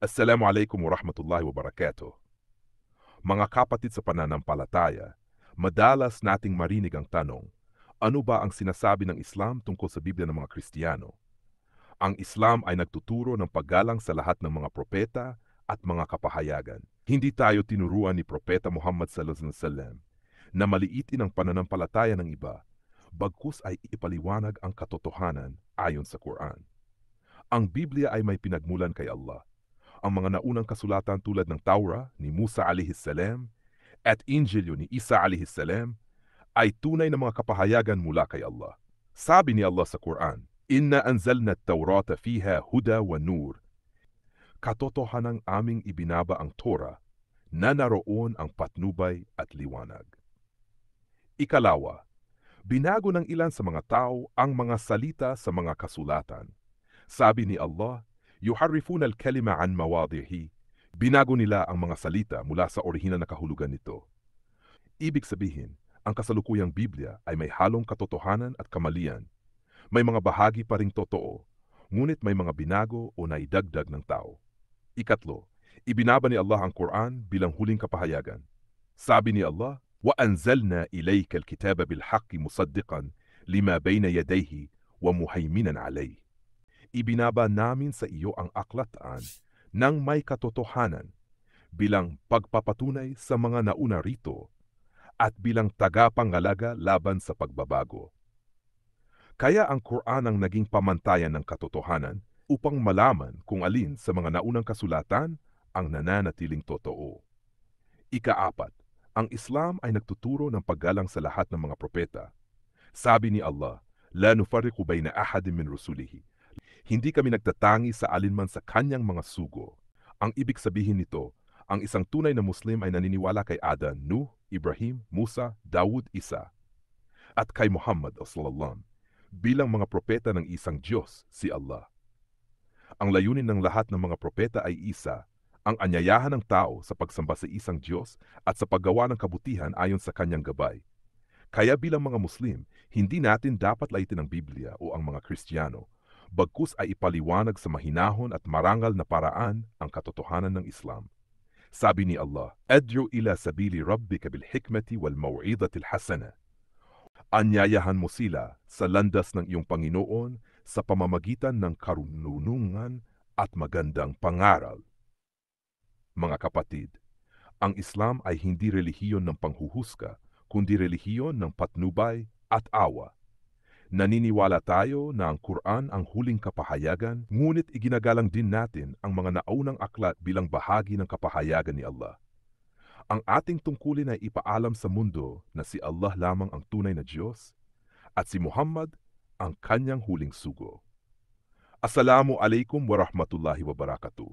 Assalamualaikum warahmatullahi wabarakatuh. Mga kapatid sa pananampalataya, madalas nating marinig ang tanong, ano ba ang sinasabi ng Islam tungkol sa Biblia ng mga Kristiyano? Ang Islam ay nagtuturo ng paggalang sa lahat ng mga propeta at mga kapahayagan. Hindi tayo tinuruan ni Propeta Muhammad sallallahu alaihi wasallam na maliitin ang pananampalataya ng iba, bagkus ay ipaliwanag ang katotohanan ayon sa Quran. Ang Biblia ay may pinagmulan kay Allah. Ang mga naunang kasulatan tulad ng Taura ni Musa alaihi salam at Injilyo ni Isa alaihi salam ay tunay na mga kapahayagan mula kay Allah. Sabi ni Allah sa Quran, Inna anzalna at-Taurata fiha huda wa nur. Katotohanang aming ibinaba ang Torah na naroon ang patnubay at liwanag. Ikalawa, binago ng ilan sa mga tao ang mga salita sa mga kasulatan. Sabi ni Allah, yuharrifuna al-kalima an mawadihi. Binago nila ang mga salita mula sa orihinal na kahulugan nito. Ibig sabihin, ang kasalukuyang Biblia ay may halong katotohanan at kamalian. May mga bahagi pa ring totoo, ngunit may mga binago o naidagdag ng tao. Ikatlo, ibinaba ni Allah ang Quran bilang huling kapahayagan. Sabi ni Allah, وَأَنزَلْنَا إِلَيْكَ الْكِتَابَ بِالْحَقِّ مُصَدِّقًا لِمَا بَيْنَ يَدَيْهِ وَمُهَيْمِنًا عَلَيْهِ. Ibinaba namin sa iyo ang aklatan ng may katotohanan bilang pagpapatunay sa mga nauna rito at bilang tagapangalaga laban sa pagbabago. Kaya ang Quran ang naging pamantayan ng katotohanan upang malaman kung alin sa mga naunang kasulatan ang nananatiling totoo. Ikaapat, ang Islam ay nagtuturo ng paggalang sa lahat ng mga propeta. Sabi ni Allah, La nufarriqu bayna ahadin min rusulihi. Hindi kami nagtatangi sa alinman sa kanyang mga sugo. Ang ibig sabihin nito, ang isang tunay na Muslim ay naniniwala kay Adan, Nuh, Ibrahim, Musa, Dawud, Isa, at kay Muhammad sallallahu bilang mga propeta ng isang Diyos, si Allah. Ang layunin ng lahat ng mga propeta ay isa, ang anyayahan ng tao sa pagsamba sa isang Diyos at sa paggawa ng kabutihan ayon sa kanyang gabay. Kaya bilang mga Muslim, hindi natin dapat laitin ang Biblia o ang mga Kristiyano, bagkus ay ipaliwanag sa mahinahon at marangal na paraan ang katotohanan ng Islam. Sabi ni Allah, Ad'u ila sabili rabbika bil hikmati wal maw'idatil hasana. Anyayahan mo sila sa landas ng iyong Panginoon sa pamamagitan ng karunungan at magandang pangaral. Mga kapatid, ang Islam ay hindi relihiyon ng panghuhusga, kundi relihiyon ng patnubay at awa. Naniniwala tayo na ang Quran ang huling kapahayagan, ngunit iginagalang din natin ang mga naunang aklat bilang bahagi ng kapahayagan ni Allah. Ang ating tungkulin ay ipaalam sa mundo na si Allah lamang ang tunay na Diyos at si Muhammad ang kanyang huling sugo. Assalamu alaikum warahmatullahi wabarakatuh.